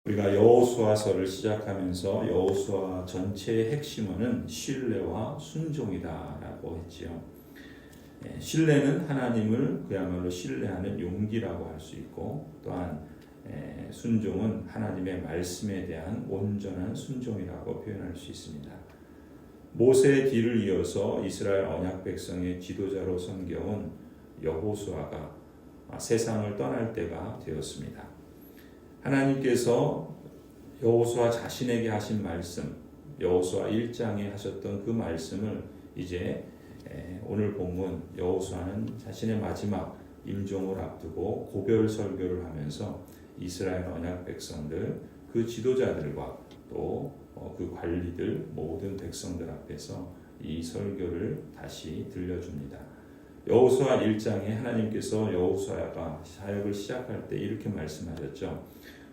우리가 여호수아서를 시작하면서 여호수아 전체의 핵심어는 신뢰와 순종이다라고 했지요. 신뢰는 하나님을 그야말로 신뢰하는 용기라고 할 수 있고, 또한 순종은 하나님의 말씀에 대한 온전한 순종이라고 표현할 수 있습니다. 모세의 뒤를 이어서 이스라엘 언약 백성의 지도자로 섬겨온 여호수아가 세상을 떠날 때가 되었습니다. 하나님께서 여호수아 자신에게 하신 말씀, 여호수아 1장에 하셨던 그 말씀을 이제 오늘 본문 여호수아는 자신의 마지막 임종을 앞두고 고별 설교를 하면서 이스라엘 언약 백성들, 그 지도자들과 또 그 관리들, 모든 백성들 앞에서 이 설교를 다시 들려줍니다. 여호수아 1장에 하나님께서 여호수아가 사역을 시작할 때 이렇게 말씀하셨죠.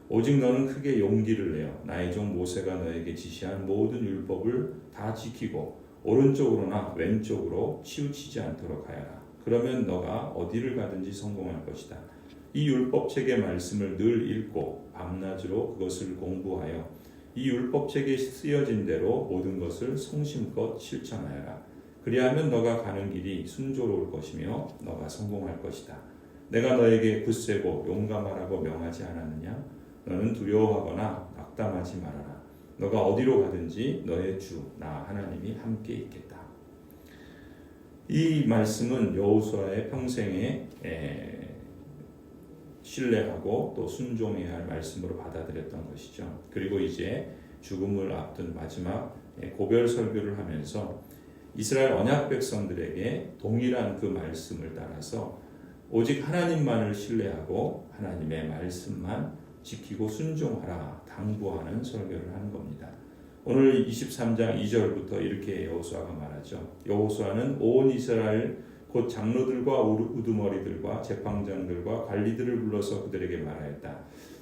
오직 너는 크게 용기를 내어 나의 종 모세가 너에게 지시한 모든 율법을 다 지키고 오른쪽으로나 왼쪽으로 치우치지 않도록 하여라. 그러면 너가 어디를 가든지 성공할 것이다. 이 율법책의 말씀을 늘 읽고 밤낮으로 그것을 공부하여 이 율법책에 쓰여진 대로 모든 것을 성심껏 실천하여라. 그리하면 너가 가는 길이 순조로울 것이며 너가 성공할 것이다. 내가 너에게 굳세고 용감하라고 명하지 않았느냐? 너는 두려워하거나 낙담하지 말아라. 너가 어디로 가든지 너의 주 나 하나님이 함께 있겠다. 이 말씀은 여호수아의 평생에 신뢰하고 또 순종해야 할 말씀으로 받아들였던 것이죠. 그리고 이제 죽음을 앞둔 마지막 고별 설교를 하면서 이스라엘 언약 백성들에게 동일한 그 말씀을 따라서 오직 하나님만을 신뢰하고 하나님의 말씀만 지키고 순종하라 당부하는 설교를 하는 겁니다. 오늘 23장 2절부터 이렇게 여호수아가 말하죠. 여호수아는 온 이스라엘 곧 장로들과 우두머리들과 제팡장들과 관리들을 불러서 그들에게 말하였다.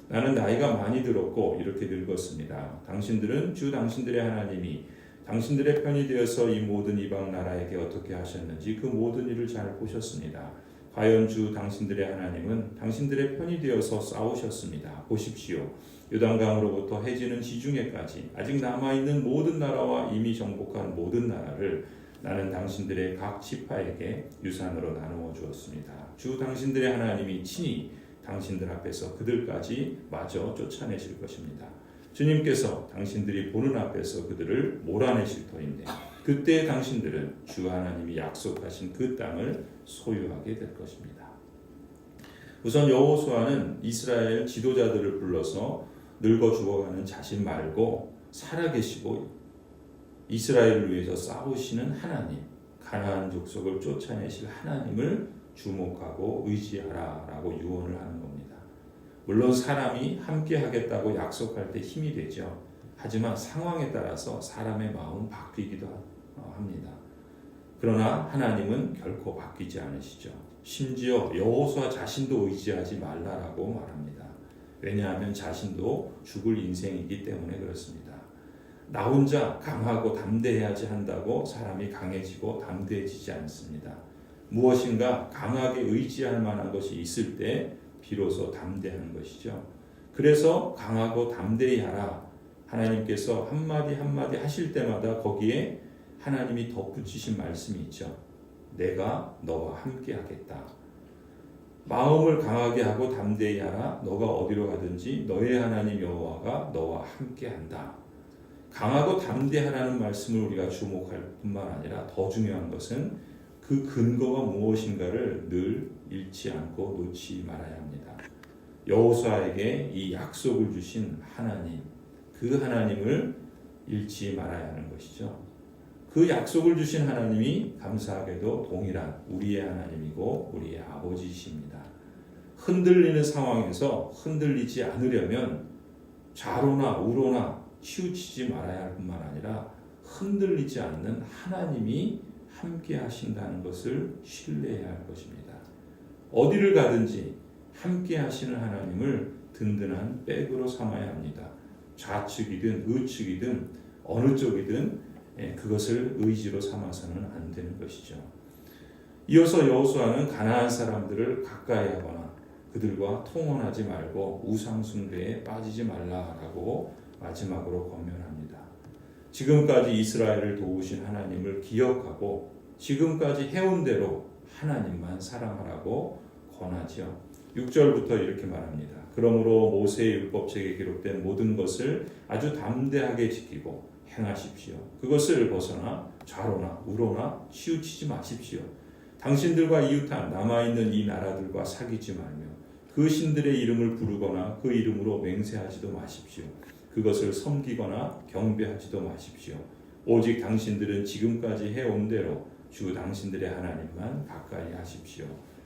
나는 나이가 많이 들었고 이렇게 늙었습니다. 당신들은 주 당신들의 하나님이 당신들의 편이 되어서 이 모든 이방 나라에게 어떻게 하셨는지 그 모든 일을 잘 보셨습니다. 과연 주 당신들의 하나님은 당신들의 편이 되어서 싸우셨습니다. 보십시오. 요단강으로부터 해지는 지중해까지 아직 남아있는 모든 나라와 이미 정복한 모든 나라를 나는 당신들의 각 지파에게 유산으로 나누어 주었습니다. 주 당신들의 하나님이 친히 당신들 앞에서 그들까지 마저 쫓아내실 것입니다. 주님께서 당신들이 보는 앞에서 그들을 몰아내실 터인데 그때 당신들은 주 하나님이 약속하신 그 땅을 소유하게 될 것입니다. 우선 여호수아는 이스라엘 지도자들을 불러서 늙어 죽어가는 자신 말고 살아계시고 이스라엘을 위해서 싸우시는 하나님, 가나안 족속을 쫓아내실 하나님을 주목하고 의지하라라고 유언을 하는 겁니다. 물론 사람이 함께 하겠다고 약속할 때 힘이 되죠. 하지만 상황에 따라서 사람의 마음은 바뀌기도 합니다. 그러나 하나님은 결코 바뀌지 않으시죠. 심지어 여호수아 자신도 의지하지 말라라고 말합니다. 왜냐하면 자신도 죽을 인생이기 때문에 그렇습니다. 나 혼자 강하고 담대해야지 한다고 사람이 강해지고 담대해지지 않습니다. 무엇인가 강하게 의지할 만한 것이 있을 때 비로소 담대한 것이죠. 그래서 강하고 담대히 하라. 하나님께서 한마디 한마디 하실 때마다 거기에 하나님이 덧붙이신 말씀이 있죠. 내가 너와 함께 하겠다. 마음을 강하게 하고 담대히 하라. 너가 어디로 가든지 너의 하나님 여호와가 너와 함께 한다. 강하고 담대하라는 말씀을 우리가 주목할 뿐만 아니라 더 중요한 것은 그 근거가 무엇인가를 늘 잃지 않고 놓지 말아야 합니다. 여호수아에게 이 약속을 주신 하나님, 그 하나님을 잃지 말아야 하는 것이죠. 그 약속을 주신 하나님이 감사하게도 동일한 우리의 하나님이고 우리의 아버지이십니다. 흔들리는 상황에서 흔들리지 않으려면 좌로나 우로나 치우치지 말아야 할 뿐만 아니라 흔들리지 않는 하나님이 함께 하신다는 것을 신뢰해야 할 것입니다. 어디를 가든지 함께 하시는 하나님을 든든한 백으로 삼아야 합니다. 좌측이든 우측이든 어느 쪽이든 그것을 의지로 삼아서는 안 되는 것이죠. 이어서 여호수아는 가나안 사람들을 가까이 하거나 그들과 통혼하지 말고 우상 숭배에 빠지지 말라라고 마지막으로 권면합니다. 지금까지 이스라엘을 도우신 하나님을 기억하고 지금까지 해온 대로 하나님만 사랑하라고 권하지요. 6절부터 이렇게 말합니다. 그러므로 모세의 율법책에 기록된 모든 것을 아주 담대하게 지키고 행하십시오. 그것을 벗어나 좌로나 우로나 치우치지 마십시오. 당신들과 이웃한 남아있는 이 나라들과 사귀지 말며 그 신들의 이름을 부르거나 그 이름으로 맹세하지도 마십시오. 그것을 섬기거나 경배하지도 마십시오. 오직 당신들은 지금까지 해온 대로 주 당신들의 하나님만 가까이 하십시오.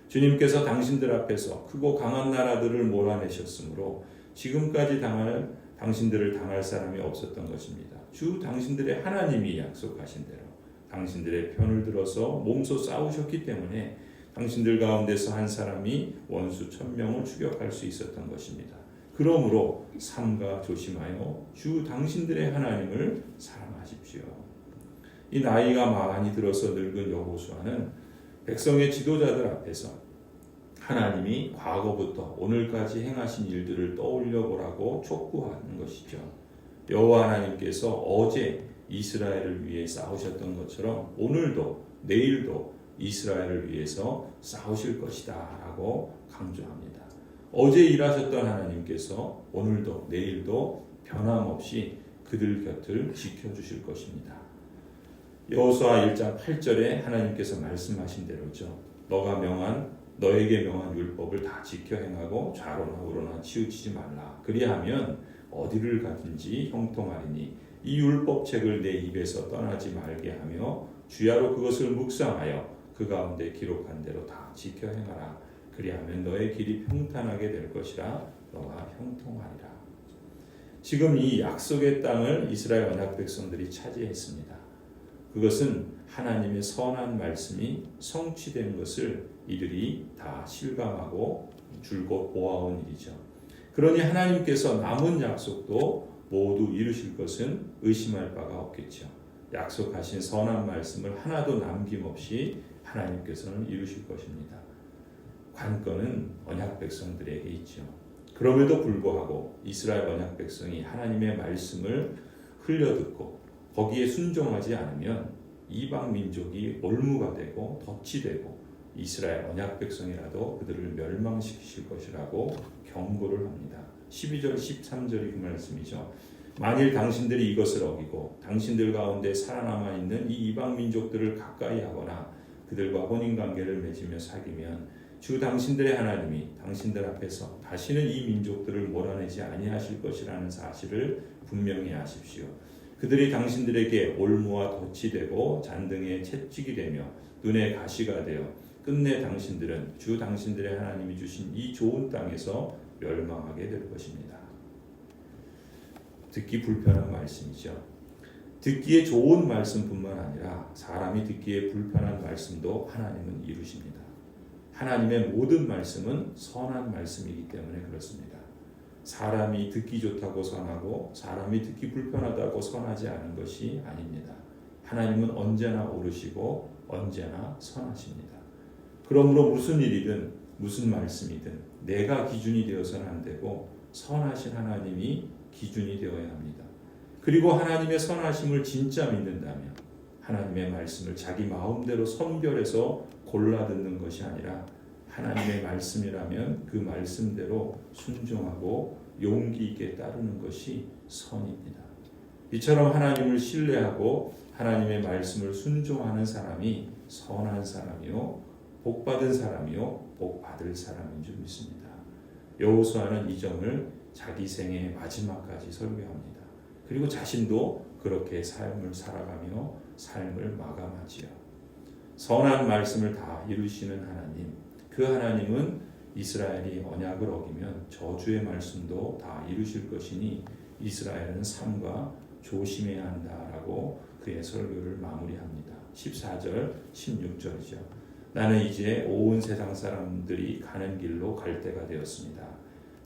주님께서 당신들 앞에서 크고 강한 나라들을 몰아내셨으므로 지금까지 당신들을 당할 사람이 없었던 것입니다. 주 당신들의 하나님이 약속하신 대로 당신들의 편을 들어서 몸소 싸우셨기 때문에 당신들 가운데서 한 사람이 원수 1000명을 추격할 수 있었던 것입니다. 그러므로 삼가 조심하여 주 당신들의 하나님을 사랑하십시오. 이 나이가 많이 들어서 늙은 여호수아는 백성의 지도자들 앞에서 하나님이 과거부터 오늘까지 행하신 일들을 떠올려 보라고 촉구하는 것이죠. 여호와 하나님께서 어제 이스라엘을 위해 싸우셨던 것처럼 오늘도 내일도 이스라엘을 위해서 싸우실 것이다 라고 강조합니다. 어제 일하셨던 하나님께서 오늘도 내일도 변함없이 그들 곁을 지켜주실 것입니다. 여호수아 1장 8절에 하나님께서 말씀하신 대로죠. 너에게 명한 율법을 다 지켜 행하고 좌로나 우로나 치우치지 말라. 그리하면 어디를 가든지 형통하리니 이 율법책을 내 입에서 떠나지 말게 하며 주야로 그것을 묵상하여 그 가운데 기록한 대로 다 지켜 행하라. 그리하면 너의 길이 평탄하게 될 것이라 너가 형통하리라. 지금 이 약속의 땅을 이스라엘 언약 백성들이 차지했습니다. 그것은 하나님의 선한 말씀이 성취된 것을 이들이 다 실감하고 줄곧 보아온 일이죠. 그러니 하나님께서 남은 약속도 모두 이루실 것은 의심할 바가 없겠죠. 약속하신 선한 말씀을 하나도 남김없이 하나님께서는 이루실 것입니다. 관건은 언약 백성들에게 있죠. 그럼에도 불구하고 이스라엘 언약 백성이 하나님의 말씀을 흘려듣고 거기에 순종하지 않으면 이방 민족이 올무가 되고 덫이 되고 이스라엘 언약 백성이라도 그들을 멸망시키실 것이라고 경고를 합니다. 12절 13절이 그 말씀이죠. 만일 당신들이 이것을 어기고 당신들 가운데 살아남아 있는 이 이방 민족들을 가까이 하거나 그들과 혼인관계를 맺으며 사귀면 주 당신들의 하나님이 당신들 앞에서 다시는 이 민족들을 몰아내지 아니하실 것이라는 사실을 분명히 아십시오. 그들이 당신들에게 올무와 덫이 되고 잔등에 채찍이 되며 눈에 가시가 되어 끝내 당신들은 주 당신들의 하나님이 주신 이 좋은 땅에서 멸망하게 될 것입니다. 듣기 불편한 말씀이죠. 듣기에 좋은 말씀뿐만 아니라 사람이 듣기에 불편한 말씀도 하나님은 이루십니다. 하나님의 모든 말씀은 선한 말씀이기 때문에 그렇습니다. 사람이 듣기 좋다고 선하고 사람이 듣기 불편하다고 선하지 않은 것이 아닙니다. 하나님은 언제나 옳으시고 언제나 선하십니다. 그러므로 무슨 일이든 무슨 말씀이든 내가 기준이 되어서는 안 되고 선하신 하나님이 기준이 되어야 합니다. 그리고 하나님의 선하심을 진짜 믿는다면 하나님의 말씀을 자기 마음대로 선별해서 골라 듣는 것이 아니라 하나님의 말씀이라면 그 말씀대로 순종하고 용기 있게 따르는 것이 선입니다. 이처럼 하나님을 신뢰하고 하나님의 말씀을 순종하는 사람이 선한 사람이요 복받은 사람이요 복받을 사람인 줄 믿습니다. 여호수아는 이 점을 자기 생의 마지막까지 설교합니다. 그리고 자신도 그렇게 삶을 살아가며 삶을 마감하지요. 선한 말씀을 다 이루시는 하나님, 그 하나님은 이스라엘이 언약을 어기면 저주의 말씀도 다 이루실 것이니 이스라엘은 삼가 조심해야 한다라고 그의 설교를 마무리합니다. 14절, 16절이죠. 나는 이제 온 세상 사람들이 가는 길로 갈 때가 되었습니다.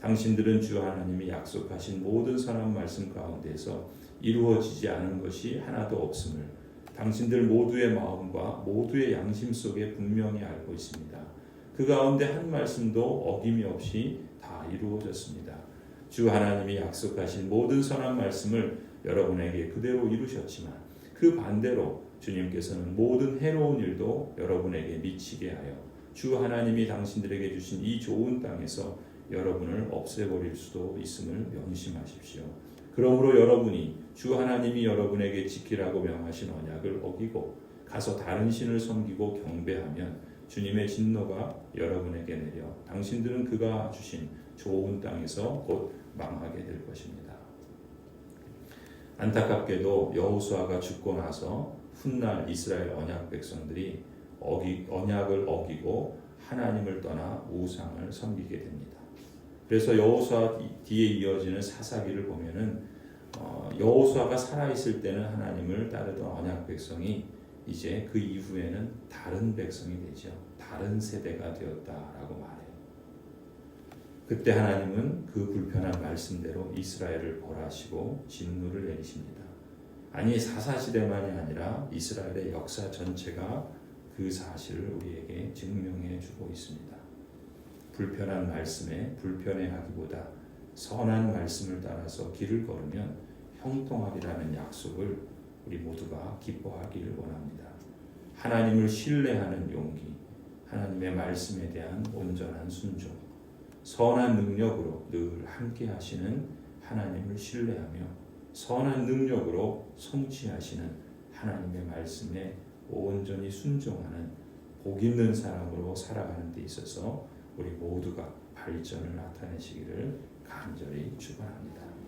당신들은 주 하나님이 약속하신 모든 선한 말씀 가운데서 이루어지지 않은 것이 하나도 없음을 당신들 모두의 마음과 모두의 양심 속에 분명히 알고 있습니다. 그 가운데 한 말씀도 어김이 없이 다 이루어졌습니다. 주 하나님이 약속하신 모든 선한 말씀을 여러분에게 그대로 이루셨지만 그 반대로 주님께서는 모든 해로운 일도 여러분에게 미치게 하여 주 하나님이 당신들에게 주신 이 좋은 땅에서 여러분을 없애버릴 수도 있음을 명심하십시오. 그러므로 여러분이 주 하나님이 여러분에게 지키라고 명하신 언약을 어기고 가서 다른 신을 섬기고 경배하면 주님의 진노가 여러분에게 내려 당신들은 그가 주신 좋은 땅에서 곧 망하게 될 것입니다. 안타깝게도 여호수아가 죽고 나서 훗날 이스라엘 언약 백성들이 언약을 어기고 하나님을 떠나 우상을 섬기게 됩니다. 그래서 여호수아 뒤에 이어지는 사사기를 보면은 여호수아가 살아있을 때는 하나님을 따르던 언약 백성이 이제 그 이후에는 다른 백성이 되죠. 다른 세대가 되었다라고 말해요. 그때 하나님은 그 불편한 말씀대로 이스라엘을 벌하시고 진노를 내리십니다. 아니 사사시대만이 아니라 이스라엘의 역사 전체가 그 사실을 우리에게 증명해 주고 있습니다. 불편한 말씀에 불편해하기보다 선한 말씀을 따라서 길을 걸으면 형통하리라는 약속을 우리 모두가 기뻐하기를 원합니다. 하나님을 신뢰하는 용기, 하나님의 말씀에 대한 온전한 순종, 선한 능력으로 늘 함께 하시는 하나님을 신뢰하며 선한 능력으로 성취하시는 하나님의 말씀에 온전히 순종하는 복 있는 사람으로 살아가는 데 있어서 우리 모두가 발전을 나타내시기를 간절히 축원합니다.